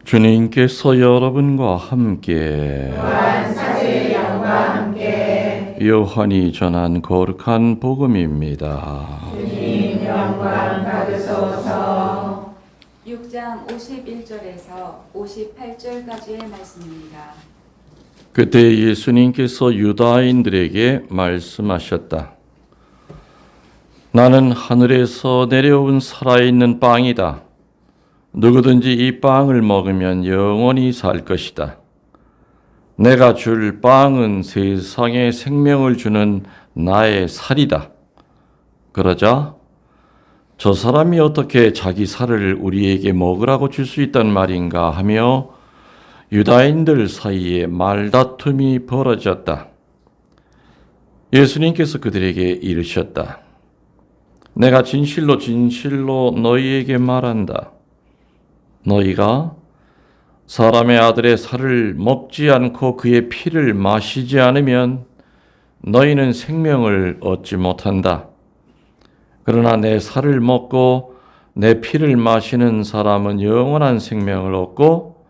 주님께서 여러분과 함께 또한 사제의 영과 함께 요한이 전한 거룩한 복음입니다. 주님 영광 받으소서. 6장 51절에서 58절까지의 말씀입니다. 그때 예수님께서 유다인들에게 말씀하셨다. 나는 하늘에서 내려온 살아있는 빵이다. 누구든지 이 빵을 먹으면 영원히 살 것이다. 내가 줄 빵은 세상에 생명을 주는 나의 살이다. 그러자 저 사람이 어떻게 자기 살을 우리에게 먹으라고 줄 수 있단 말인가 하며 유다인들 사이에 말다툼이 벌어졌다. 예수님께서 그들에게 이르셨다. 내가 진실로 진실로 너희에게 말한다. 너희가 사람의 아들의 살을 먹지 않고 그의 피를 마시지 않으면 너희는 생명을 얻지 못한다. 그러나 내 살을 먹고 내 피를 마시는 사람은 영원한 생명을 얻고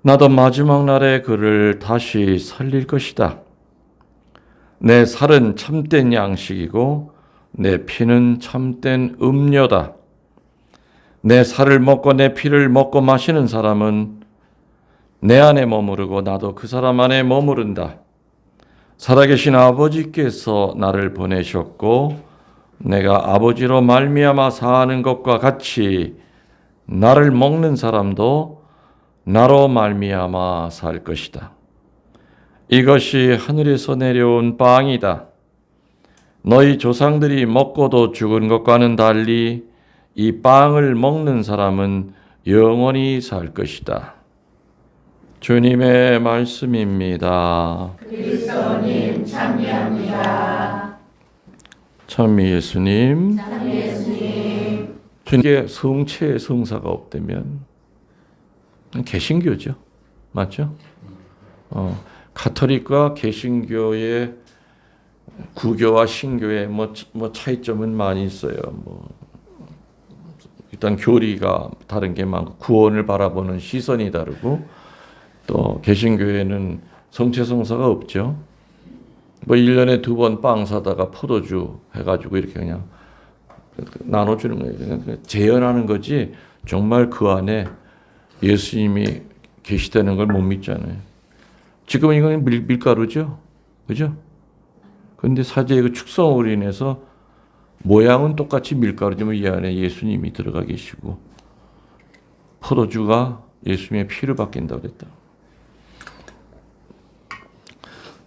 나도 마지막 날에 그를 다시 살릴 것이다. 내 살은 참된 양식이고 내 피는 참된 음료다. 내 살을 먹고 내 피를 먹고 마시는 사람은 내 안에 머무르고 나도 그 사람 안에 머무른다. 살아계신 아버지께서 나를 보내셨고 내가 아버지로 말미암아 사는 것과 같이 나를 먹는 사람도 나로 말미암아 살 것이다. 이것이 하늘에서 내려온 빵이다. 너희 조상들이 먹고도 죽은 것과는 달리 이 빵을 먹는 사람은 영원히 살 것이다. 주님의 말씀입니다. 그리스도님 참여합니다. 참 예수님, 참 예수님. 주님께 성체 성사가 없다면 개신교죠. 맞죠? 가톨릭과 개신교의 구교와 신교의 뭐 차이점은 많이 있어요. 일단 교리가 다른 게 많고 구원을 바라보는 시선이 다르고 또 개신교회는 성체성사가 없죠. 1년에 2번 빵 사다가 포도주 해가지고 이렇게 그냥 나눠주는 거예요. 그냥 재현하는 거지 정말 그 안에 예수님이 계시다는 걸 못 믿잖아요. 지금 이건 밀가루죠. 그죠? 그런데 사제의 그 축성으로 인해서 모양은 똑같이 밀가루지만 이 안에 예수님이 들어가 계시고 포도주가 예수님의 피를 바뀐다고 그랬다.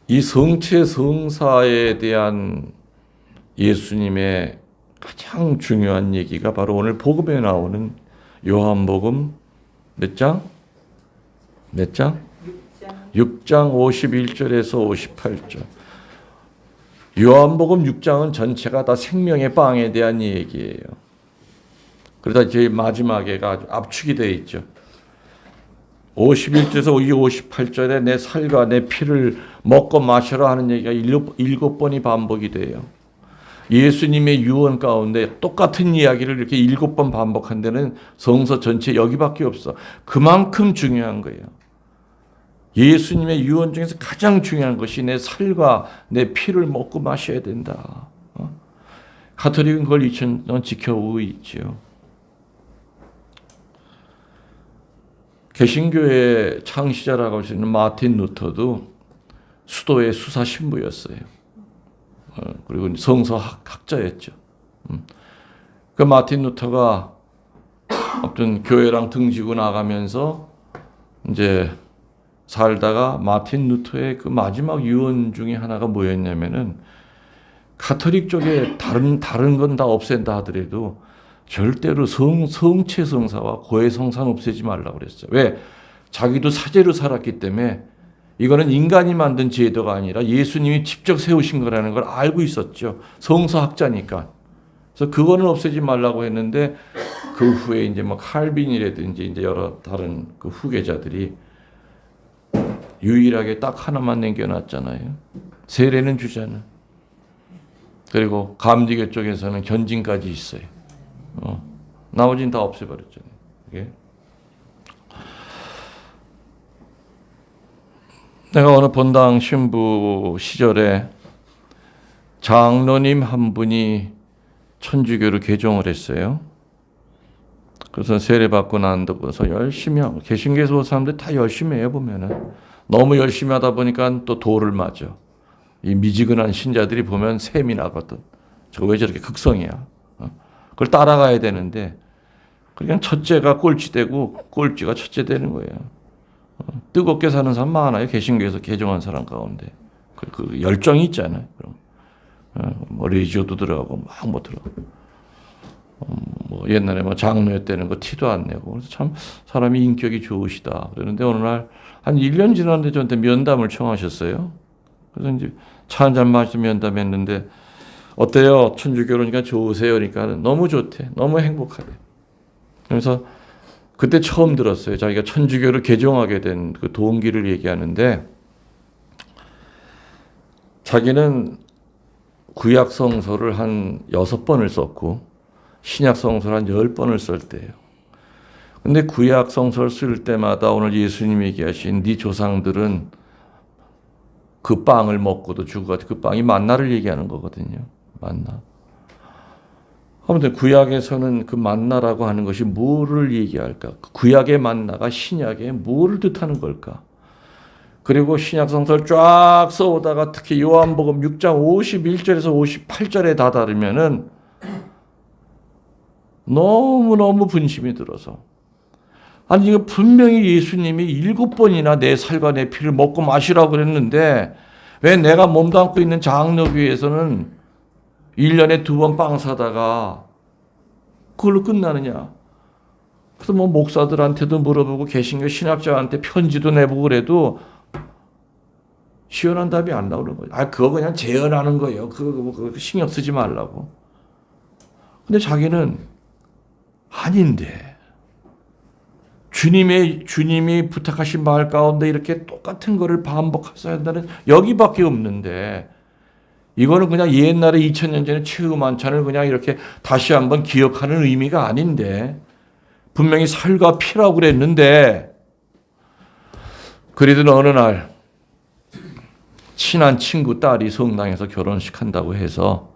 이 성체 성사에 대한 예수님의 가장 중요한 얘기가 바로 오늘 복음에 나오는 요한복음 몇 장? 몇 장? 6장 51절에서 58절. 요한복음 6장은 전체가 다 생명의 빵에 대한 얘기예요. 그러다 제일 마지막에가 아주 압축이 되어 있죠. 51절에서 58절에 내 살과 내 피를 먹고 마시라 하는 얘기가 7번이 반복이 돼요. 예수님의 유언 가운데 똑같은 이야기를 이렇게 7번 반복한 데는 성서 전체 여기밖에 없어. 그만큼 중요한 거예요. 예수님의 유언 중에서 가장 중요한 것이 내 살과 내 피를 먹고 마셔야 된다. 가톨릭은 그걸 2000년 지켜오고 있죠. 개신교의 창시자라고 할 수 있는 마틴 루터도 수도의 수사 신부였어요. 그리고 성서 학자였죠. 그 마틴 루터가 어떤 교회랑 등지고 나가면서 이제 살다가 마틴 루터의 그 마지막 유언 중에 하나가 뭐였냐면은 가톨릭 쪽에 다른 건 다 없앤다 하더라도 절대로 성체 성사와 고해 성사는 없애지 말라고 그랬어요. 왜? 자기도 사제로 살았기 때문에 이거는 인간이 만든 제도가 아니라 예수님이 직접 세우신 거라는 걸 알고 있었죠. 성서학자니까. 그래서 그거는 없애지 말라고 했는데 그 후에 이제 칼빈이라든지 이제 여러 다른 그 후계자들이 유일하게 딱 하나만 남겨놨잖아요. 세례는 주잖아. 그리고 감리교 쪽에서는 견진까지 있어요. 나머지는 다 없애버렸잖아요. 이게. 내가 어느 본당 신부 시절에 장로님 한 분이 천주교를 개종을 했어요. 그래서 세례받고 나서 열심히 하고, 개신교에서 사람들 다 열심히 해요. 보면은 너무 열심히 하다 보니까 또 돌을 맞아. 이 미지근한 신자들이 보면 셈이 나거든. 저거 왜 저렇게 극성이야? 그걸 따라가야 되는데 그냥 첫째가 꼴찌되고 꼴찌가 첫째 되는 거예요. 뜨겁게 사는 사람 많아요. 개신교에서 개종한 사람 가운데. 그 열정이 있잖아요. 뭐 레지오도 들어가고 막 뭐 들어가고. 뭐 옛날에 뭐 장로였다는 거 티도 안 내고. 그래서 참 사람이 인격이 좋으시다. 그러는데 어느 날 한 1년 지났는데 저한테 면담을 청하셨어요. 그래서 이제 차 한잔 마시면서 면담했는데 어때요? 천주교로니까 좋으세요? 그러니까 너무 좋대. 너무 행복하대. 그래서 그때 처음 들었어요. 자기가 천주교를 개종하게 된 그 동기를 얘기하는데 자기는 구약 성서를 한 6번을 썼고 신약 성서를 한 10번을 쓸 때예요. 근데 구약 성서를 쓸 때마다 오늘 예수님이 얘기하신 네 조상들은 그 빵을 먹고도 죽어가지고 그 빵이 만나를 얘기하는 거거든요. 만나. 아무튼 구약에서는 그 만나라고 하는 것이 뭐를 얘기할까? 구약의 만나가 신약에 뭐를 뜻하는 걸까? 그리고 신약 성서를 쫙 써오다가 특히 요한복음 6장 51절에서 58절에 다다르면은 너무너무 분심이 들어서 아니 이거 분명히 예수님이 7번이나 내 살과 내 피를 먹고 마시라고 그랬는데 왜 내가 몸담고 있는 장로교에서는 1년에 2번 빵 사다가 그걸로 끝나느냐. 그래서 뭐 목사들한테도 물어보고 개신교 신학자한테 편지도 내보고 그래도 시원한 답이 안 나오는 거예요. 아, 그거 그냥 재현하는 거예요. 그거 신경 쓰지 말라고. 근데 자기는 아닌데. 주님이 부탁하신 말 가운데 이렇게 똑같은 거를 반복하셔야 한다는 여기밖에 없는데 이거는 그냥 옛날에 2000년 전에 최후 만찬을 그냥 이렇게 다시 한번 기억하는 의미가 아닌데 분명히 살과 피라고 그랬는데 그러던 어느 날 친한 친구 딸이 성당에서 결혼식 한다고 해서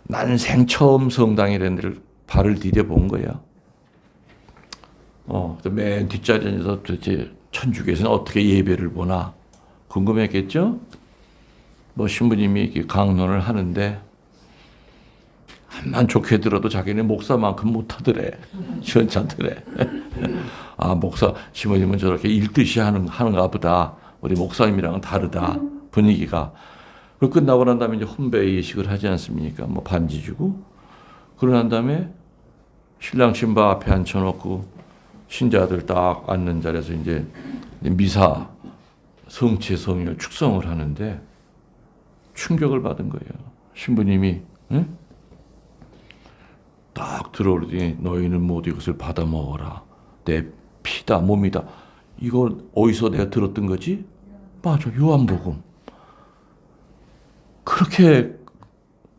난생 처음 성당이라는 데를 발을 디뎌본 거야. 맨 뒷자리에서 도대체 천주교에서는 어떻게 예배를 보나 궁금했겠죠? 뭐 신부님이 강론을 하는데 암만 좋게 들어도 자기는 목사만큼 못하더래. 시원찮더래. 아, 목사, 신부님은 저렇게 읽듯이 하는가 보다. 우리 목사님이랑은 다르다. 분위기가. 그리고 끝나고 난 다음에 이제 혼배 예식을 하지 않습니까? 뭐 반지 주고. 그러고 난 다음에 신랑 신부 앞에 앉혀놓고 신자들 딱 앉는 자리에서 이제 미사, 성체, 성일, 축성을 하는데 충격을 받은 거예요. 신부님이 응? 딱 들어오더니 너희는 모두 이것을 받아 먹어라. 내 피다, 몸이다. 이거 어디서 내가 들었던 거지? 맞아, 요한복음. 그렇게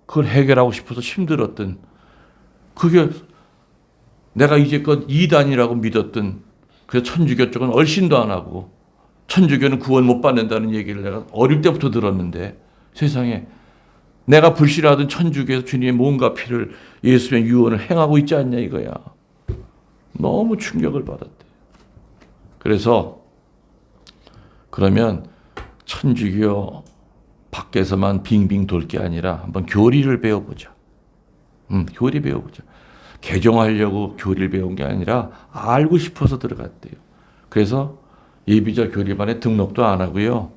그걸 해결하고 싶어서 힘들었던 그게 내가 이제껏 이단이라고 믿었던 그 천주교 쪽은 얼씬도 안 하고 천주교는 구원 못 받는다는 얘기를 내가 어릴 때부터 들었는데 세상에 내가 불신하던 천주교에서 주님의 몸과 피를 예수의 유언을 행하고 있지 않냐 이거야. 너무 충격을 받았대. 그래서 그러면 천주교 밖에서만 빙빙 돌 게 아니라 한번 교리를 배워보자. 교리 배워보자. 개종하려고 교리를 배운 게 아니라 알고 싶어서 들어갔대요. 그래서 예비자 교리반에 등록도 안 하고요.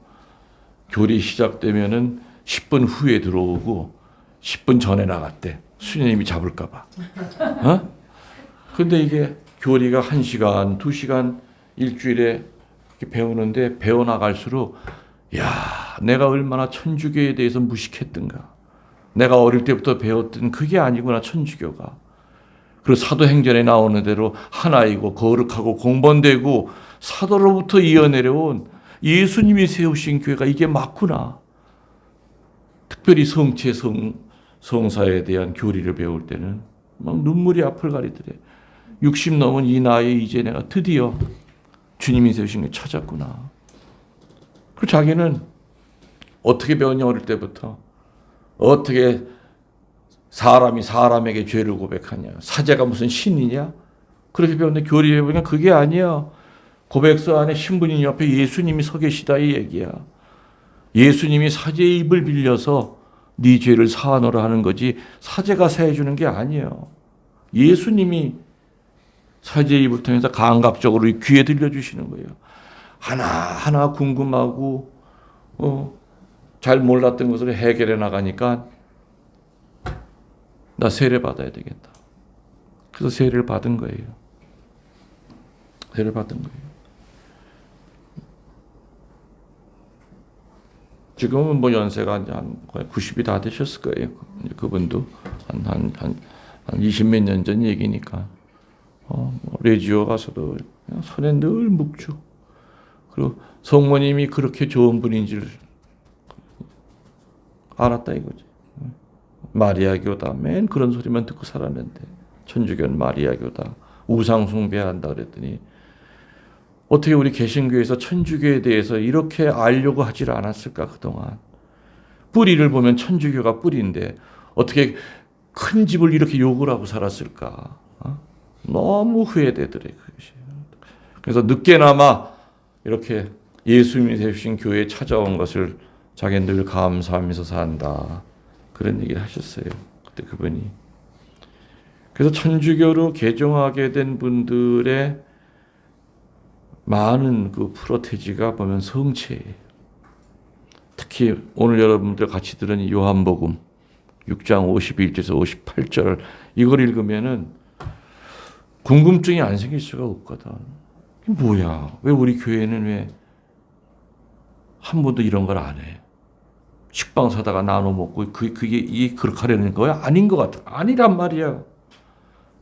교리 시작되면은 10분 후에 들어오고 10분 전에 나갔대. 수녀님이 잡을까 봐. 근데 이게 교리가 1시간, 2시간 일주일에 이렇게 배우는데 배워나갈수록 야, 내가 얼마나 천주교에 대해서 무식했던가. 내가 어릴 때부터 배웠던 그게 아니구나, 천주교가. 그리고 사도행전에 나오는 대로 하나이고 거룩하고 공범되고 사도로부터 이어내려온 예수님이 세우신 교회가 이게 맞구나. 특별히 성체 성사에 대한 교리를 배울 때는 막 눈물이 앞을 가리더래. 60 넘은 이 나이에 이제 내가 드디어 주님이 세우신 걸 찾았구나. 그 자기는 어떻게 배웠냐, 어릴 때부터. 어떻게 사람이 사람에게 죄를 고백하냐. 사제가 무슨 신이냐. 그렇게 배웠는데 교리에 보니까 그게 아니야. 고백서 안에 신부님 옆에 예수님이 서 계시다 이 얘기야. 예수님이 사제의 입을 빌려서 네 죄를 사하노라 하는 거지 사제가 사해 주는 게 아니에요. 예수님이 사제의 입을 통해서 감각적으로 귀에 들려주시는 거예요. 하나하나 궁금하고 잘 몰랐던 것을 해결해 나가니까 나 세례 받아야 되겠다. 그래서 세례를 받은 거예요. 세례를 받은 거예요. 지금은 뭐 연세가 한 90이 다 되셨을 거예요. 그분도 한 20몇 년 전 얘기니까. 레지오 가서도 손에 늘 묵주. 그리고 성모님이 그렇게 좋은 분인지를 알았다 이거지. 마리아교다. 맨 그런 소리만 듣고 살았는데 천주교는 마리아교다. 우상 숭배한다 그랬더니 어떻게 우리 개신교에서 천주교에 대해서 이렇게 알려고 하질 않았을까 그동안. 뿌리를 보면 천주교가 뿌리인데 어떻게 큰 집을 이렇게 욕을 하고 살았을까. 너무 후회되더래. 그래서 늦게나마 이렇게 예수님이 세우신 교회에 찾아온 것을 자기는 늘 감사하면서 산다. 그런 얘기를 하셨어요. 그때 그분이. 그래서 천주교로 개종하게 된 분들의 많은 그 프로테지가 보면 성체예요. 특히 오늘 여러분들 같이 들은 이 요한복음 6장 51절에서 58절 이걸 읽으면은 궁금증이 안 생길 수가 없거든. 이게 뭐야? 왜 우리 교회는 왜 한 번도 이런 걸 안 해? 식빵 사다가 나눠 먹고 이게 그렇게 하려는 거야? 아닌 것 같아. 아니란 말이야.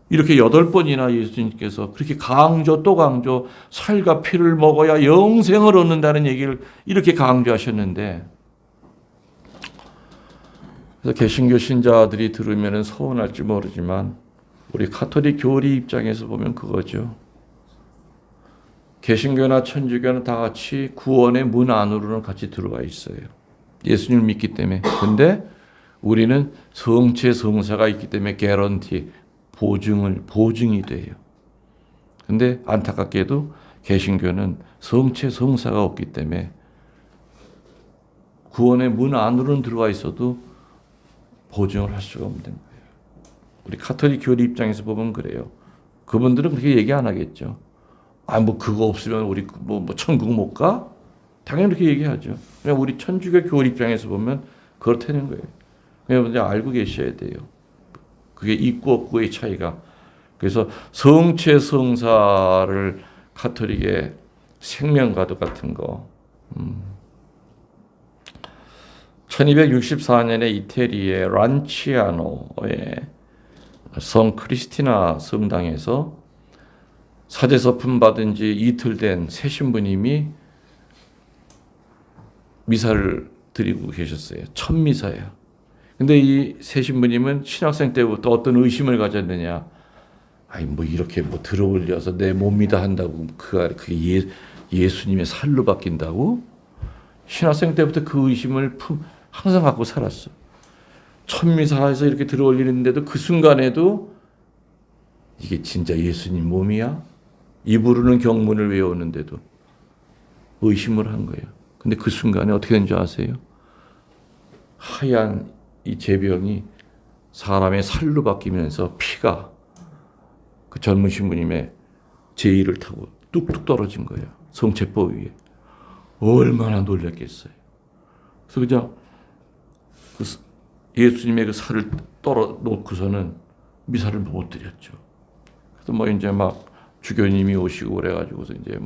이렇게 8번이나 예수님께서 그렇게 강조 또 강조 살과 피를 먹어야 영생을 얻는다는 얘기를 이렇게 강조하셨는데 그래서 개신교 신자들이 들으면 서운할지 모르지만 우리 가톨릭 교리 입장에서 보면 그거죠. 개신교나 천주교는 다 같이 구원의 문 안으로는 같이 들어와 있어요. 예수님을 믿기 때문에. 근데 우리는 성체 성사가 있기 때문에 개런티 보증이 돼요. 근데 안타깝게도 개신교는 성체 성사가 없기 때문에 구원의 문 안으로는 들어와 있어도 보증을 할 수가 없는 거예요. 우리 가톨릭 교리 입장에서 보면 그래요. 그분들은 그렇게 얘기 안 하겠죠. 뭐 그거 없으면 우리 뭐 천국 못 가? 당연히 그렇게 얘기하죠. 그냥 우리 천주교 교리 입장에서 보면 그렇다는 거예요. 여러분 이제 알고 계셔야 돼요. 그게 있고 없고의 차이가. 그래서 성체 성사를 가톨릭의 생명과도 같은 거. 1264년에 이태리의 란치아노의 성 크리스티나 성당에서 사제서품 받은 지 이틀 된 새 신부님이 미사를 드리고 계셨어요. 첫 미사예요. 근데 이 새 신부님은 신학생 때부터 어떤 의심을 가졌느냐. 뭐 이렇게 들어올려서 내 몸이다 한다고 그게 예수님의 살로 바뀐다고? 신학생 때부터 그 의심을 항상 갖고 살았어. 첫 미사에서 이렇게 들어올리는데도 그 순간에도 이게 진짜 예수님 몸이야? 이 부르는 경문을 외우는데도 의심을 한 거예요. 근데 그 순간에 어떻게 된 줄 아세요? 하얀 이 제병이 사람의 살로 바뀌면서 피가 그 젊은 신부님의 제의를 타고 뚝뚝 떨어진 거예요. 성체법 위에. 얼마나 놀랐겠어요. 그래서 그냥 예수님의 그 살을 떨어 놓고서는 미사를 못 드렸죠. 그래서 이제 막 주교님이 오시고 그래가지고서 이제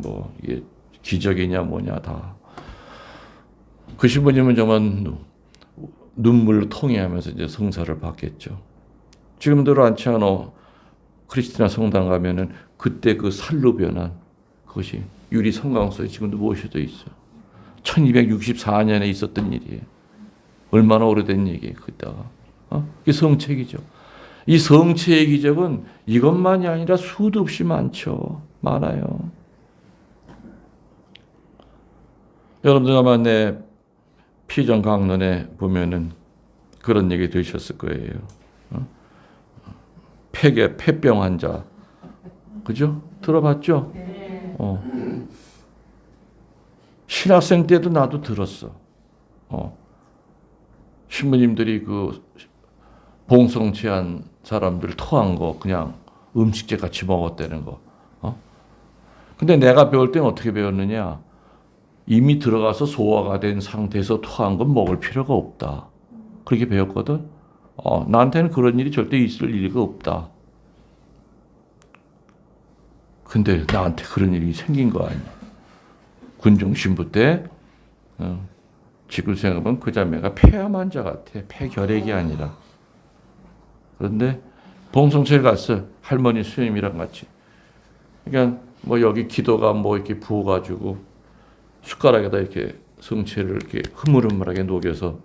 이게 기적이냐 뭐냐 다. 그 신부님은 정말 눈물로 통해하면서 이제 성사를 받겠죠. 지금도 란치아노 크리스티나 성당 가면은 그때 그 살로 변한 그것이 유리 성강소에 지금도 모셔져 있어. 1264년에 있었던 일이에요. 얼마나 오래된 얘기예요, 그때가. 그게 성체기죠. 이 성체의 기적은 이것만이 아니라 수도 없이 많죠. 많아요. 여러분들 아마 내 피정 강론에 보면은 그런 얘기 들으셨을 거예요. 폐병 환자. 그죠? 들어봤죠? 신학생 때도 나도 들었어. 신부님들이 그 봉성체한 사람들 토한 거 그냥 음식제 같이 먹었다는 거. 근데 내가 배울 때는 어떻게 배웠느냐? 이미 들어가서 소화가 된 상태에서 토한 건 먹을 필요가 없다. 그렇게 배웠거든. 나한테는 그런 일이 절대 있을 리가 없다. 근데 나한테 그런 일이 생긴 거 아니야. 군중 신부 때 지금 생각하면 그 자매가 폐암 환자 같아. 폐결핵이 아니라. 그런데 봉성체를 갔어. 할머니 수녀님이랑 같이. 그러니까 뭐 여기 기도가 뭐 이렇게 부어가지고 숟가락에다 이렇게 성체를 이렇게 흐물흐물하게 녹여서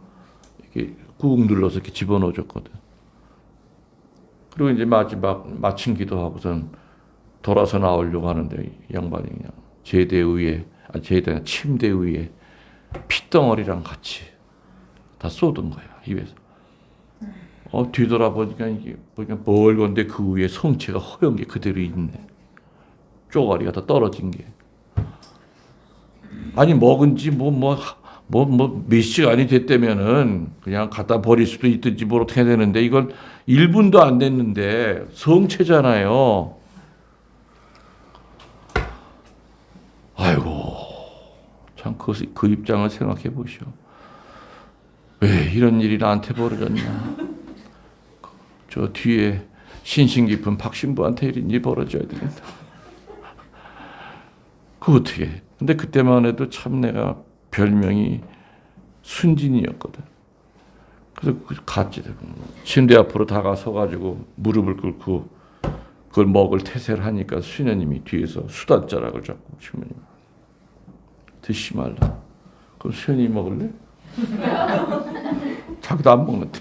이렇게 꾹 눌러서 이렇게 집어넣어줬거든. 그리고 이제 마지막 마침 기도하고선 돌아서 나오려고 하는데 이 양반이 그냥 제대 위에, 제대 침대 위에 핏덩어리랑 같이 다 쏟은 거야 입에서. 뒤돌아보니까 이게 그냥 멀건데 그 위에 성체가 허연 게 그대로 있네. 쪼가리가 다 떨어진 게. 아니 먹은 지 몇 시간이 됐다면은 그냥 갖다 버릴 수도 있든지 뭘 어떻게 해야 되는데 이건 1분도 안 됐는데 성체잖아요. 아이고 참 그 입장을 생각해 보시오. 왜 이런 일이 나한테 벌어졌냐. 저 뒤에 신신 깊은 박 신부한테 이런 일이 벌어져야 되겠다. 그 어떻게. 근데 그때만 해도 참 내가 별명이 순진이었거든. 그래서 같이 침대 앞으로 다가서가지고 무릎을 꿇고 그걸 먹을 태세를 하니까 수녀님이 뒤에서 수단자락을 잡고 신부님 드시지 말라. 그럼 수녀님이 먹을래? 자기도 안 먹는데.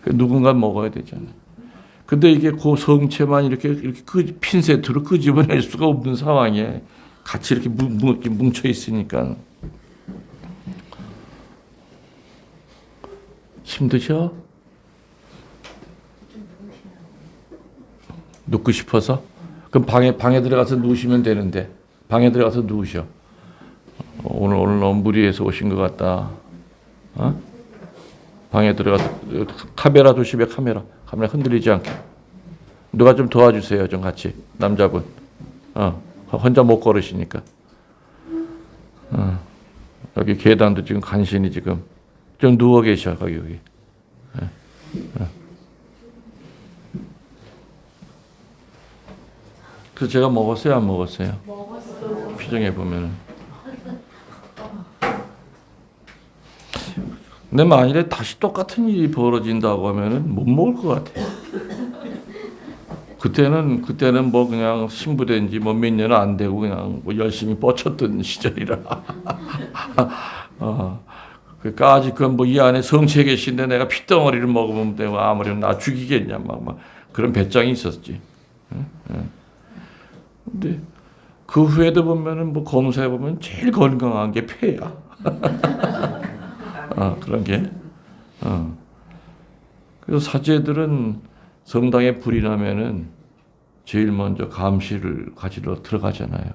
누군가 먹어야 되잖아. 근데 이게 그 성체만 이렇게 핀세트로 끄집어낼 수가 없는 상황에 같이 이렇게 뭉쳐 있으니까 힘드셔? 눕고 싶어서? 그럼 방에 들어가서 누우시면 되는데 방에 들어가서 누우셔. 오늘 너무 무리해서 오신 것 같다. 방에 들어가서 카메라 조심해. 카메라 흔들리지 않게. 누가 좀 도와주세요. 좀 같이 남자분. 혼자 못 걸으시니까. 여기 계단도 지금 간신히 지금 좀 누워 계셔. 여기. 그래서 제가 먹었어요, 안 먹었어요? 먹었어요. 표정해 보면은. 근데 만일에 다시 똑같은 일이 벌어진다고 하면은 못 먹을 것 같아요. 그때는 뭐 그냥 신부된 지 뭐 몇 년 안 되고 그냥 뭐 열심히 뻗쳤던 시절이라. 그러니까 아직 뭐 이 안에 성체 계신데 내가 핏덩어리를 먹으면 내가 아무리 나 죽이겠냐 막 그런 배짱이 있었지. 근데 그 후에도 보면은 뭐 검사해 보면 제일 건강한 게 폐야. 그런 게. 그래서 사제들은 성당에 불이 나면은 제일 먼저 감시를 가지러 들어가잖아요.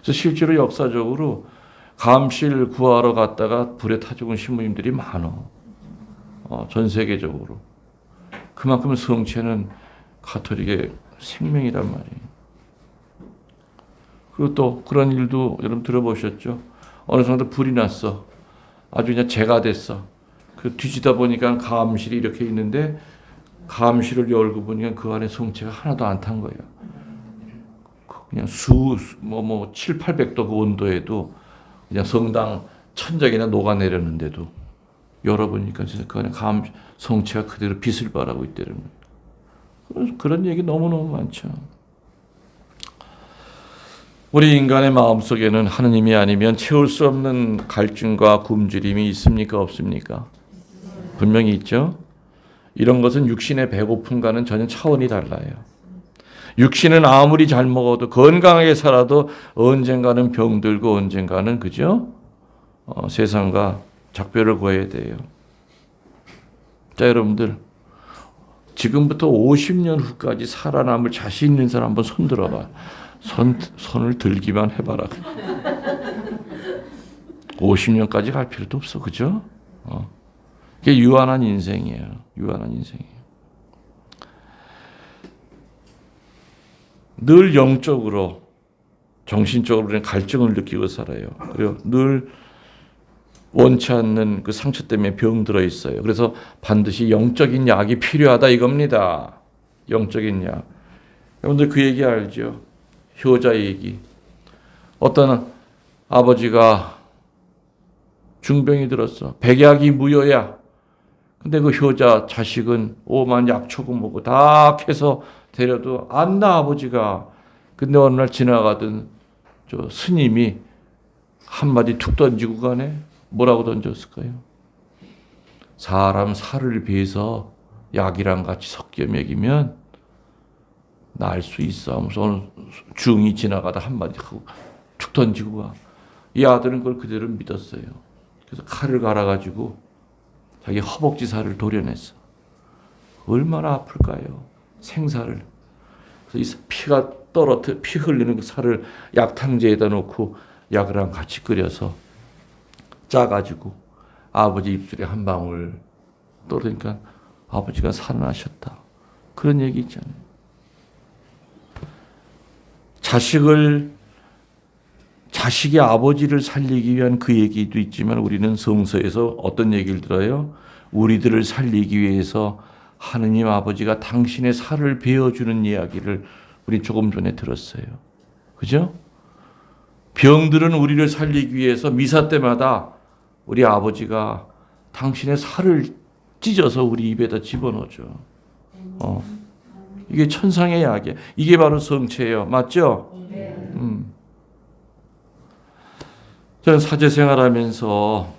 그래서 실제로 역사적으로 감시를 구하러 갔다가 불에 타 죽은 신부님들이 많어. 전 세계적으로. 그만큼 성체는 가톨릭의 생명이란 말이에요. 그리고 또 그런 일도 여러분 들어보셨죠? 어느 정도 불이 났어. 아주 그냥 재가 됐어. 그 뒤지다 보니까 감실이 이렇게 있는데 감실을 열고 보니까 그 안에 성체가 하나도 안 탄 거예요. 그냥 7, 800도 그 온도에도 그냥 성당 천장이나 녹아내렸는데도 열어보니까 그 안에 성체가 그대로 빛을 발하고 있다는 거예요. 그런 얘기 너무너무 많죠. 우리 인간의 마음속에는 하느님이 아니면 채울 수 없는 갈증과 굶주림이 있습니까? 없습니까? 분명히 있죠. 이런 것은 육신의 배고픔과는 전혀 차원이 달라요. 육신은 아무리 잘 먹어도 건강하게 살아도 언젠가는 병들고 언젠가는 그죠? 세상과 작별을 구해야 돼요. 자, 여러분들 지금부터 50년 후까지 살아남을 자신 있는 사람 한번 손 들어봐. 손을 들기만 해봐라. 50년까지 갈 필요도 없어, 그죠? 그게 유한한 인생이에요. 유한한 인생이에요. 늘 영적으로, 정신적으로 갈증을 느끼고 살아요. 그리고 늘 원치 않는 그 상처 때문에 병들어 있어요. 그래서 반드시 영적인 약이 필요하다 이겁니다. 영적인 약. 여러분들 그 얘기 알죠? 효자 얘기. 어떤 아버지가 중병이 들었어. 백약이 무효야. 근데 그 효자 자식은 오만 약초고 뭐고 다 캐서 데려도 안 나 아버지가. 근데 어느 날 지나가던 저 스님이 한마디 툭 던지고 가네. 뭐라고 던졌을까요? 사람 살을 베서 약이랑 같이 섞여 먹이면 날 수 있어 하면서 어느 중이 지나가다 한마디 하고 툭 던지고 가. 이 아들은 그걸 그대로 믿었어요. 그래서 칼을 갈아가지고 자기 허벅지 살을 도려냈어. 얼마나 아플까요? 생살을. 그래서 이 피가 피 흘리는 그 살을 약탕제에다 놓고 약이랑 같이 끓여서 짜가지고 아버지 입술에 한 방울 떨어지니까 아버지가 살아나셨다. 그런 얘기 있잖아요. 자식이 아버지를 살리기 위한 그 얘기도 있지만 우리는 성서에서 어떤 얘기를 들어요? 우리들을 살리기 위해서 하느님 아버지가 당신의 살을 베어주는 이야기를 우리 조금 전에 들었어요. 그죠? 병들은 우리를 살리기 위해서 미사 때마다 우리 아버지가 당신의 살을 찢어서 우리 입에다 집어넣어줘. 이게 천상의 약이야. 이게 바로 성체예요. 맞죠? 저는 사제 생활하면서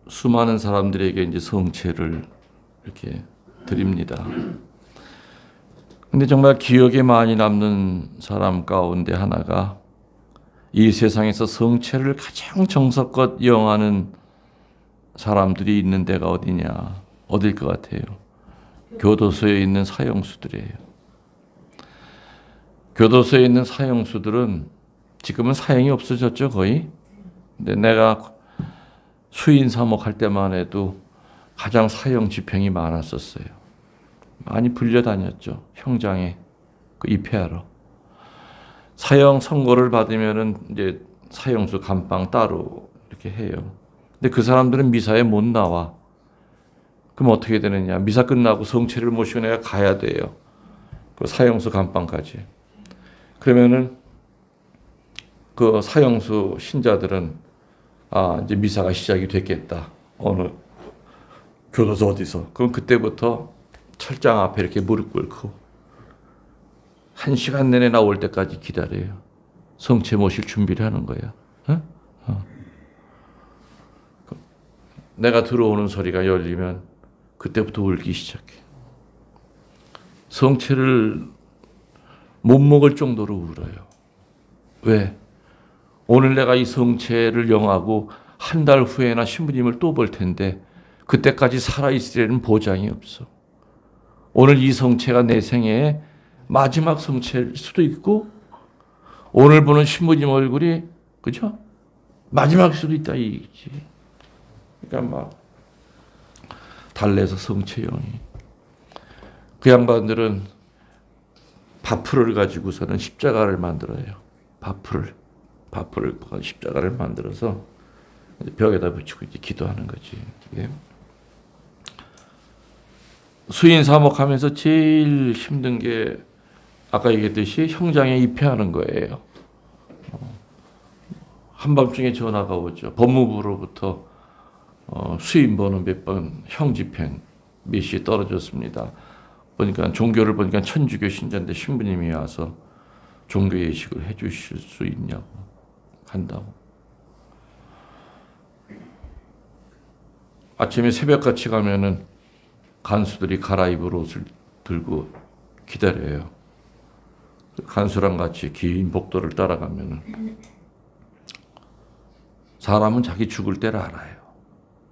수많은 사람들에게 이제 성체를 이렇게 드립니다. 근데 정말 기억에 많이 남는 사람 가운데 하나가 이 세상에서 성체를 가장 정성껏 이용하는 사람들이 있는 데가 어디냐? 어딜 것 같아요? 교도소에 있는 사형수들이에요. 교도소에 있는 사형수들은 지금은 사형이 없어졌죠, 거의. 근데 내가 수인 사목할 때만 해도 가장 사형 집행이 많았었어요. 많이 불려다녔죠, 형장에 그 입회하러. 사형 선고를 받으면은 이제 사형수 감방 따로 이렇게 해요. 근데 그 사람들은 미사에 못 나와. 그럼 어떻게 되느냐? 미사 끝나고 성체를 모시고 내가 가야 돼요. 그 사형수 감방까지. 그러면은 그 사형수 신자들은 이제 미사가 시작이 됐겠다. 어느 교도소 어디서. 그럼 그때부터 철장 앞에 이렇게 무릎 꿇고 1시간 내내 나올 때까지 기다려요. 성체 모실 준비를 하는 거야. 내가 들어오는 소리가 열리면 그때부터 울기 시작해. 성체를 못 먹을 정도로 울어요. 왜? 오늘 내가 이 성체를 영하고 한 달 후에나 신부님을 또 볼 텐데 그때까지 살아있으려는 보장이 없어. 오늘 이 성체가 내 생애의 마지막 성체일 수도 있고 오늘 보는 신부님 얼굴이 그죠? 마지막일 수도 있다 이거지. 그러니까 막 달래서 성체형이. 그 양반들은 밥풀을 가지고서는 십자가를 만들어요. 밥풀을 십자가를 만들어서 벽에다 붙이고 이제 기도하는 거지. 예. 수인 사목하면서 제일 힘든 게 아까 얘기했듯이 형장에 입회하는 거예요. 한밤중에 전화가 오죠. 법무부로부터 수인 번호 몇 번 형 집행 몇 시에 떨어졌습니다. 보니까 종교를 보니까 천주교 신자인데 신부님이 와서 종교 예식을 해주실 수 있냐고 한다고. 아침에 새벽같이 가면은 간수들이 갈아입을 옷을 들고 기다려요. 간수랑 같이 긴 복도를 따라가면은 사람은 자기 죽을 때를 알아요.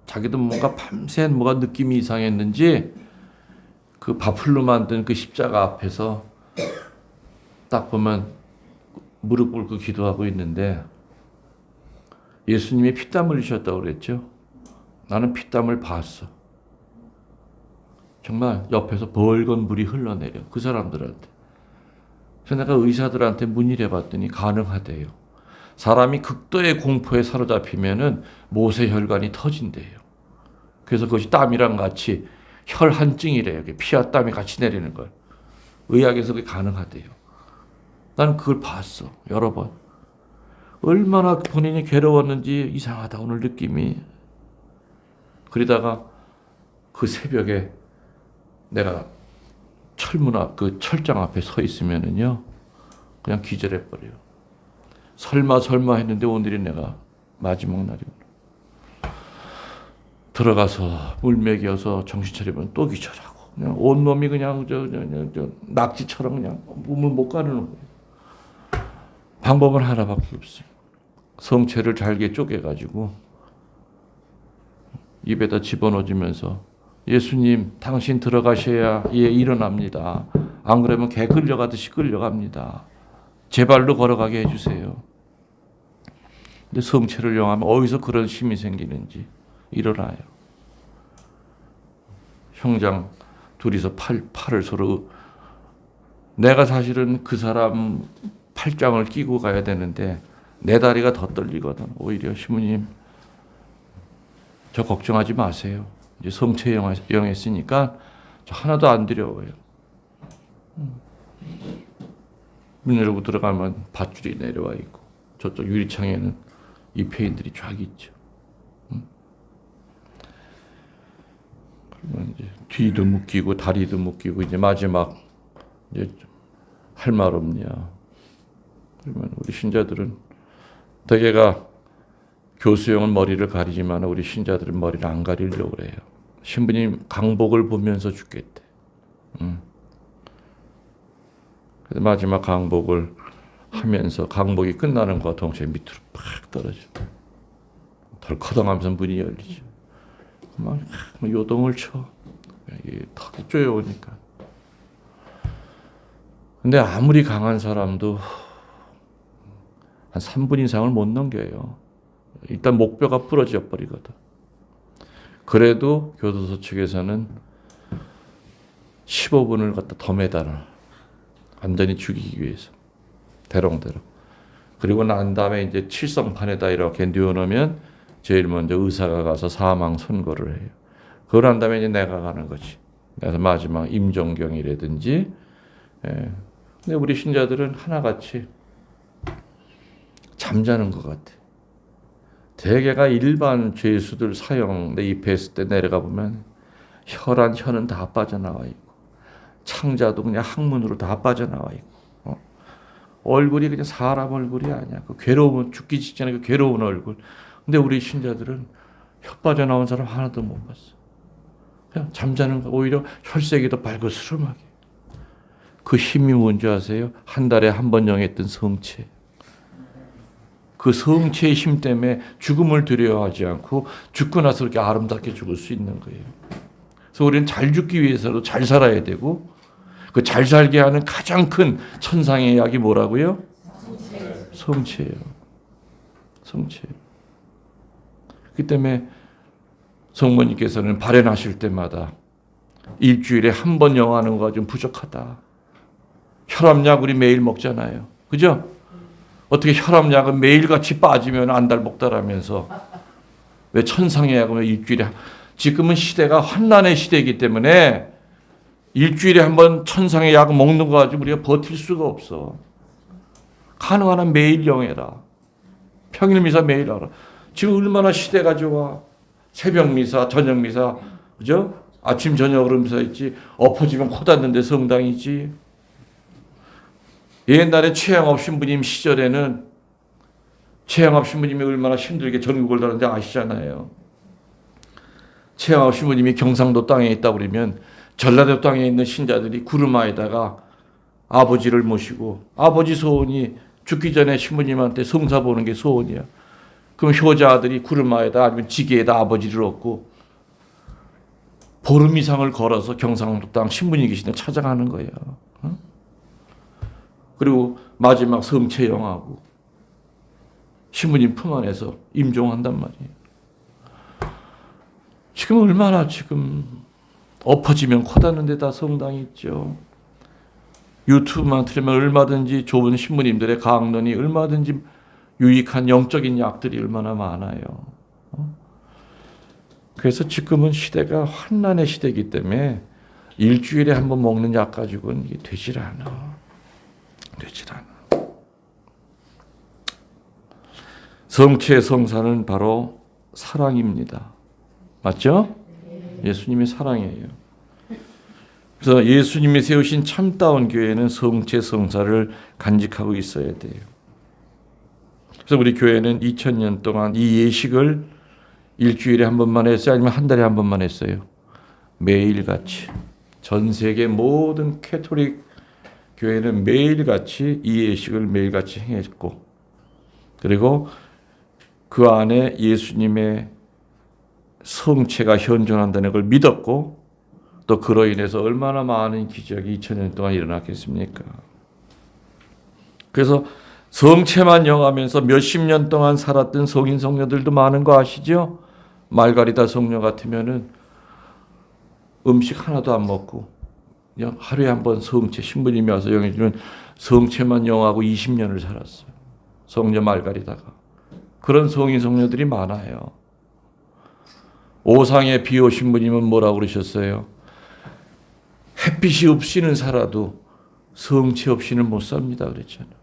자기도 뭔가 밤새 뭐가 느낌이 이상했는지 그 바풀로 만든 그 십자가 앞에서 딱 보면 무릎 꿇고 기도하고 있는데 예수님이 피땀 흘리셨다고 그랬죠. 나는 피땀을 봤어. 정말 옆에서 벌건 물이 흘러내려 그 사람들한테. 그래서 내가 의사들한테 문의를 해봤더니 가능하대요. 사람이 극도의 공포에 사로잡히면은 모세혈관이 터진대요. 그래서 그것이 땀이랑 같이 혈한증이래요. 피와 땀이 같이 내리는 걸. 의학에서 그게 가능하대요. 나는 그걸 봤어. 여러 번. 얼마나 본인이 괴로웠는지 이상하다 오늘 느낌이. 그러다가 그 새벽에 내가 철문 앞, 그 철장 앞에 서 있으면은요, 그냥 기절해버려요. 설마 했는데 오늘이 내가 마지막 날이구나. 들어가서 물 먹여서 정신 차리면 또 기절하고, 그냥 온몸이 그냥 저 낙지처럼 그냥 몸을 못 가르는 거예요. 방법은 하나밖에 없어요. 성체를 잘게 쪼개가지고 입에다 집어넣어주면서 예수님, 당신 들어가셔야 일어납니다. 안 그러면 개 끌려가듯이 끌려갑니다. 제 발로 걸어가게 해주세요. 근데 성체를 영하면 어디서 그런 힘이 생기는지 일어나요. 형장 둘이서 팔을 서로 내가 사실은 그 사람 팔짱을 끼고 가야 되는데 내 다리가 더 떨리거든. 오히려 신부님 저 걱정하지 마세요. 이제 성체 영했으니까 저 하나도 안 두려워요. 문 열고 들어가면 밧줄이 내려와 있고 저쪽 유리창에는 이 폐인들이 쫙 있죠. 그러면 이제 뒤도 묶이고 다리도 묶이고 이제 마지막 이제 할 말 없냐. 그러면 우리 신자들은 대개가 교수형은 머리를 가리지만 우리 신자들은 머리를 안 가리려고 그래요. 신부님 강복을 보면서 죽겠대. 그래서 마지막 강복을 하면서 강복이 끝나는 것과 동시에 밑으로 팍 떨어져. 덜커덩하면서 문이 열리죠. 막 요동을 쳐. 턱이 쪼여오니까. 근데 아무리 강한 사람도 한 3분 이상을 못 넘겨요. 일단 목뼈가 부러져 버리거든. 그래도 교도소 측에서는 15분을 갖다 더 매달아. 완전히 죽이기 위해서. 대롱대롱. 그리고 난 다음에 이제 칠성판에다 이렇게 뉘어놓으면 제일 먼저 의사가 가서 사망 선고를 해요. 그걸 난 다음에 이제 내가 가는 거지. 그래서 마지막 임종경이라든지. 예. 근데 우리 신자들은 하나같이 잠자는 것 같아. 대개가 일반 죄수들 사형 내 입회했을 때 내려가 보면 혀는 다 빠져나와 있고 창자도 그냥 항문으로 다 빠져나와 있고 얼굴이 그냥 사람 얼굴이 아니야. 그 괴로운 죽기 직전에 그 괴로운 얼굴. 근데 우리 신자들은 혀 빠져나온 사람 하나도 못 봤어. 그냥 잠자는 거 오히려 혈색이 더 발그스름하게. 그 힘이 뭔지 아세요? 한 달에 한 번 영했던 성체. 그 성체의 힘 때문에 죽음을 두려워하지 않고 죽고 나서 그렇게 아름답게 죽을 수 있는 거예요. 그래서 우리는 잘 죽기 위해서도 잘 살아야 되고 그 잘 살게 하는 가장 큰 천상의 약이 뭐라고요? 성체예요. 성체예요. 그 때문에 성모님께서는 발현하실 때마다 일주일에 한 번 영하는 거가 좀 부족하다. 혈압약 우리 매일 먹잖아요. 그죠? 어떻게 혈압약은 매일같이 빠지면 안달복달하면서 왜 천상의 약은 일주일에 지금은 시대가 환난의 시대이기 때문에 일주일에 한 번 천상의 약을 먹는 거 가지고 우리가 버틸 수가 없어. 가능한 한 매일 영해라. 평일 미사 매일 하라. 지금 얼마나 시대가 좋아. 새벽 미사, 저녁 미사, 그죠? 아침 저녁으로 미사 있지. 엎어지면 코 닿는데 성당이지. 옛날에 최양업 신부님 시절에는 최양업 신부님이 얼마나 힘들게 전국을 다녔는데 아시잖아요. 최양업 신부님이 경상도 땅에 있다 그러면 전라도 땅에 있는 신자들이 구름아에다가 아버지를 모시고 아버지 소원이 죽기 전에 신부님한테 성사 보는 게 소원이야. 그럼 효자들이 구르마에다 아니면 지게에다 아버지를 얻고 보름 이상을 걸어서 경상도 땅 신부님 계시는 데 찾아가는 거예요. 그리고 마지막 성체영하고 신부님 품 안에서 임종한단 말이에요. 지금 얼마나 지금 엎어지면 코닿는 데다 성당이 있죠. 유튜브만 틀면 얼마든지 좁은 신부님들의 강론이 얼마든지 유익한 영적인 약들이 얼마나 많아요. 그래서 지금은 시대가 환난의 시대이기 때문에 일주일에 한 번 먹는 약 가지고는 이게 되질 않아. 성체의 성사는 바로 사랑입니다. 맞죠? 예수님의 사랑이에요. 그래서 예수님이 세우신 참다운 교회는 성체 성사를 간직하고 있어야 돼요. 그래서 우리 교회는 2000년 동안 이 예식을 일주일에 한 번만 했어요? 아니면 한 달에 한 번만 했어요? 매일같이. 전 세계 모든 캐톨릭 교회는 매일같이 이 예식을 매일같이 행했고, 그리고 그 안에 예수님의 성체가 현존한다는 걸 믿었고, 또 그로 인해서 얼마나 많은 기적이 2000년 동안 일어났겠습니까? 그래서 성체만 영하면서 몇십 년 동안 살았던 성인 성녀들도 많은 거 아시죠? 말가리다 성녀 같으면은 음식 하나도 안 먹고 그냥 하루에 한 번 성체 신부님이 와서 영해주면 성체만 영하고 20년을 살았어요. 성녀 말가리다가. 그런 성인 성녀들이 많아요. 오상의 비오 신부님은 뭐라고 그러셨어요? 햇빛이 없이는 살아도 성체 없이는 못 삽니다 그랬잖아요.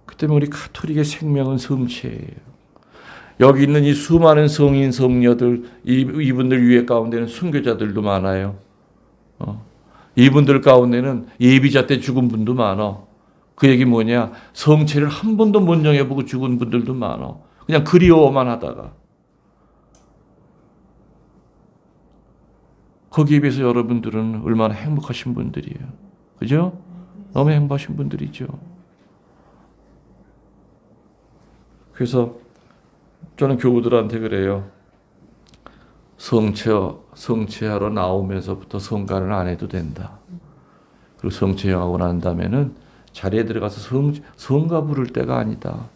그 때문에 우리 가톨릭의 생명은 성체예요. 여기 있는 이 수많은 성인 성녀들, 이분들 위에 가운데는 순교자들도 많아요. 이분들 가운데는 예비자 때 죽은 분도 많아. 그 얘기 뭐냐? 성체를 한 번도 못 영해보고 죽은 분들도 많아. 그냥 그리워만 하다가. 거기에 비해서 여러분들은 얼마나 행복하신 분들이에요. 그죠? 너무 행복하신 분들이죠. 그래서 저는 교우들한테 그래요. 성체하러 나오면서부터 성간을 안 해도 된다. 그리고 성체하고 난 다음에는 자리에 들어가서 성가 부를 때가 아니다.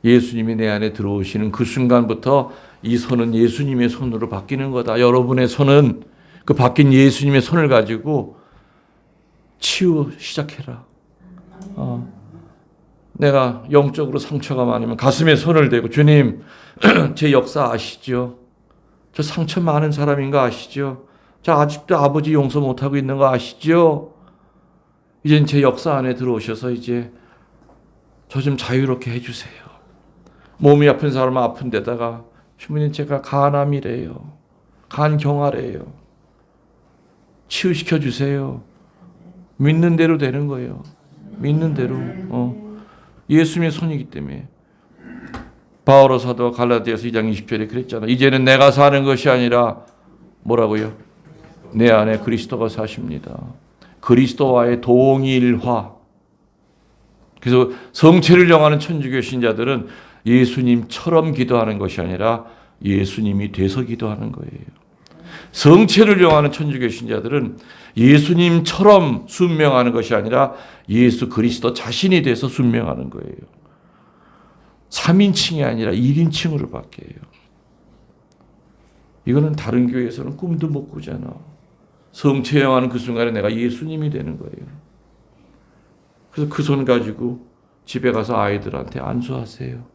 예수님이 내 안에 들어오시는 그 순간부터 이 손은 예수님의 손으로 바뀌는 거다. 여러분의 손은 그 바뀐 예수님의 손을 가지고 치유 시작해라. 내가 영적으로 상처가 많으면 가슴에 손을 대고 주님 제 역사 아시죠? 저 상처 많은 사람인 거 아시죠? 저 아직도 아버지 용서 못하고 있는 거 아시죠? 이젠 제 역사 안에 들어오셔서 이제 저 좀 자유롭게 해주세요. 몸이 아픈 사람은 아픈 데다가 주님 제가 간암이래요. 간경화래요. 치유시켜 주세요. 믿는 대로 되는 거예요. 믿는 대로. 예수님의 손이기 때문에. 바오로 사도가 갈라디아서 2장 20절에 그랬잖아. 이제는 내가 사는 것이 아니라 뭐라고요? 내 안에 그리스도가 사십니다. 그리스도와의 동일화. 그래서 성체를 영하는 천주교 신자들은 예수님처럼 기도하는 것이 아니라 예수님이 돼서 기도하는 거예요. 성체를 영하는 천주교 신자들은 예수님처럼 순명하는 것이 아니라 예수 그리스도 자신이 돼서 순명하는 거예요. 3인칭이 아니라 1인칭으로 바뀌어요. 이거는 다른 교회에서는 꿈도 못 꾸잖아. 성체 영하는 그 순간에 내가 예수님이 되는 거예요. 그래서 그 손 가지고 집에 가서 아이들한테 안수하세요.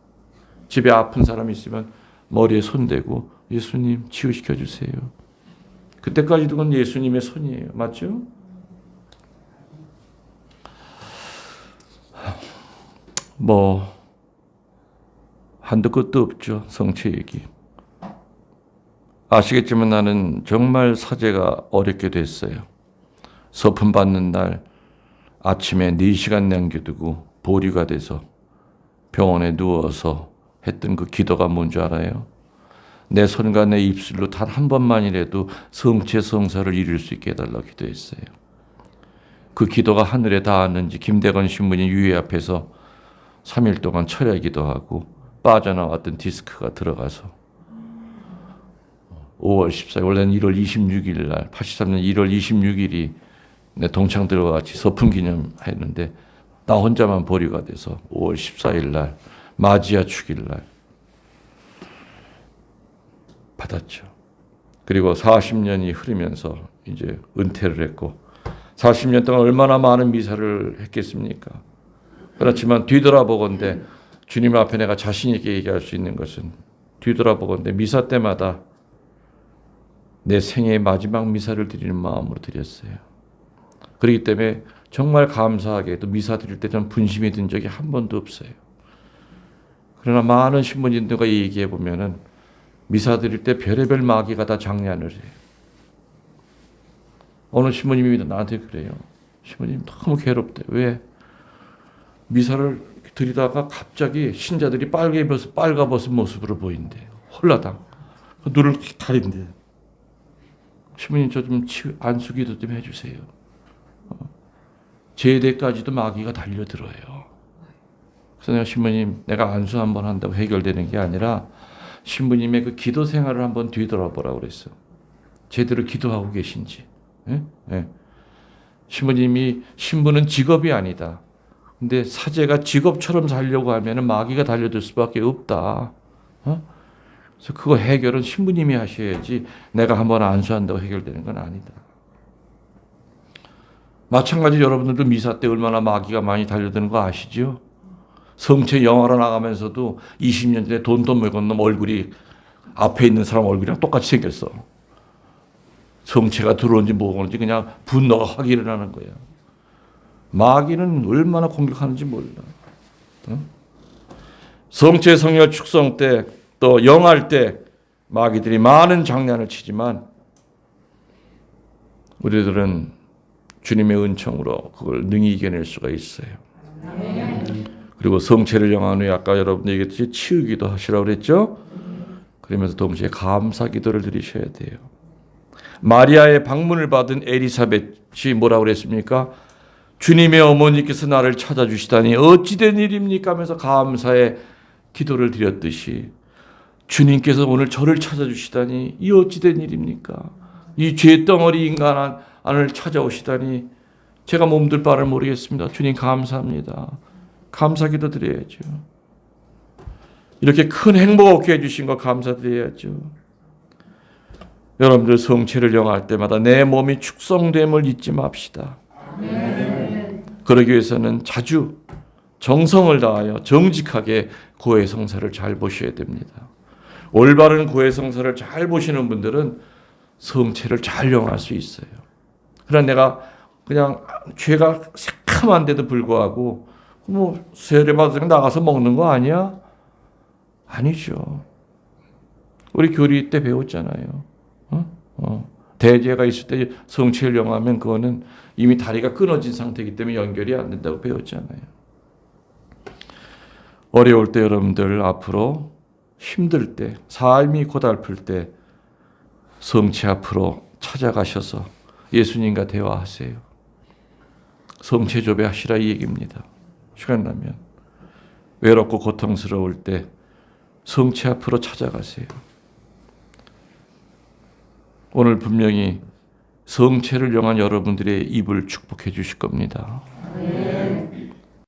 집에 아픈 사람 있으면 머리에 손 대고 예수님 치유시켜 주세요. 그때까지도 그건 예수님의 손이에요. 맞죠? 한도 끝도 없죠. 성체 얘기. 아시겠지만 나는 정말 사제가 어렵게 됐어요. 서품 받는 날 아침에 4시간 남겨두고 보류가 돼서 병원에 누워서 했던 그 기도가 뭔지 알아요? 내 손과 내 입술로 단 한 번만이라도 성체 성사를 이룰 수 있게 해달라고 기도했어요. 그 기도가 하늘에 닿았는지 김대건 신부님 유해 앞에서 3일 동안 철야기도 하고 빠져나왔던 디스크가 들어가서 5월 14일, 원래는 1월 26일 날, 83년 1월 26일이 내 동창들과 같이 서품 기념 했는데 나 혼자만 보류가 돼서 5월 14일 날, 마지아 축일 날 받았죠. 그리고 40년이 흐르면서 이제 은퇴를 했고 40년 동안 얼마나 많은 미사를 했겠습니까? 그렇지만 뒤돌아보건대 주님 앞에 내가 자신 있게 얘기할 수 있는 것은 뒤돌아보건대 미사 때마다 내 생애의 마지막 미사를 드리는 마음으로 드렸어요. 그렇기 때문에 정말 감사하게도 미사 드릴 때 전 분심이 든 적이 한 번도 없어요. 그러나 많은 신부님들과 얘기해 보면은 미사 드릴 때 별의별 마귀가 다 장난을 해요. 어느 신부님이 나한테 그래요. 신부님 너무 괴롭대. 왜? 미사를 드리다가 갑자기 신자들이 빨가벗은 모습으로 보인대요. 홀라당. 눈을 가린대. 신부님 저 좀 안수기도 좀 해주세요. 제대까지도 마귀가 달려들어요. 그래서 내가 신부님 내가 안수 한번 한다고 해결되는 게 아니라 신부님의 그 기도 생활을 한번 뒤돌아보라고 그랬어. 제대로 기도하고 계신지. 예? 예. 신부는 직업이 아니다. 근데 사제가 직업처럼 살려고 하면 마귀가 달려들 수밖에 없다. 그래서 그거 해결은 신부님이 하셔야지 내가 한번 안수한다고 해결되는 건 아니다. 마찬가지로 여러분들도 미사 때 얼마나 마귀가 많이 달려드는 거 아시죠? 성체 영화로 나가면서도 20년 전에 돈 벌건 놈 얼굴이 앞에 있는 사람 얼굴이랑 똑같이 생겼어. 성체가 들어온지 뭐건지 그냥 분노가 확 일어나는 거야. 마귀는 얼마나 공격하는지 몰라. 성체 성혈 축성 때 또 영할 때 마귀들이 많은 장난을 치지만 우리들은 주님의 은총으로 그걸 능히 이겨낼 수가 있어요. 그리고 성체를 영한 후에 아까 여러분 얘기했듯이 치우기도 하시라고 그랬죠. 그러면서 동시에 감사 기도를 드리셔야 돼요. 마리아의 방문을 받은 엘리사벳이 뭐라고 그랬습니까? 주님의 어머니께서 나를 찾아주시다니 어찌된 일입니까? 하면서 감사의 기도를 드렸듯이 주님께서 오늘 저를 찾아주시다니 이 어찌된 일입니까? 이 죄덩어리 인간 안을 찾아오시다니 제가 몸둘 바를 모르겠습니다. 주님 감사합니다. 감사기도 드려야죠. 이렇게 큰 행복 얻게 해주신 거 감사드려야죠. 여러분들 성체를 영할 때마다 내 몸이 축성됨을 잊지 맙시다. 그러기 위해서는 자주 정성을 다하여 정직하게 고해성사를 잘 보셔야 됩니다. 올바른 고해성사를 잘 보시는 분들은 성체를 잘 영할 수 있어요. 그러나 내가 그냥 죄가 새카만데도 불구하고 뭐 세례받으면 나가서 먹는 거 아니야? 아니죠. 우리 교리 때 배웠잖아요. 대죄가 있을 때 성체를 영하면 그거는 이미 다리가 끊어진 상태이기 때문에 연결이 안 된다고 배웠잖아요. 어려울 때 여러분들 앞으로 힘들 때, 삶이 고달플 때 성체 앞으로 찾아가셔서 예수님과 대화하세요. 성체 조배하시라 이 얘기입니다. 시간 나면 외롭고 고통스러울 때 성체 앞으로 찾아가세요. 오늘 분명히 성체를 영한 여러분들의 입을 축복해 주실 겁니다.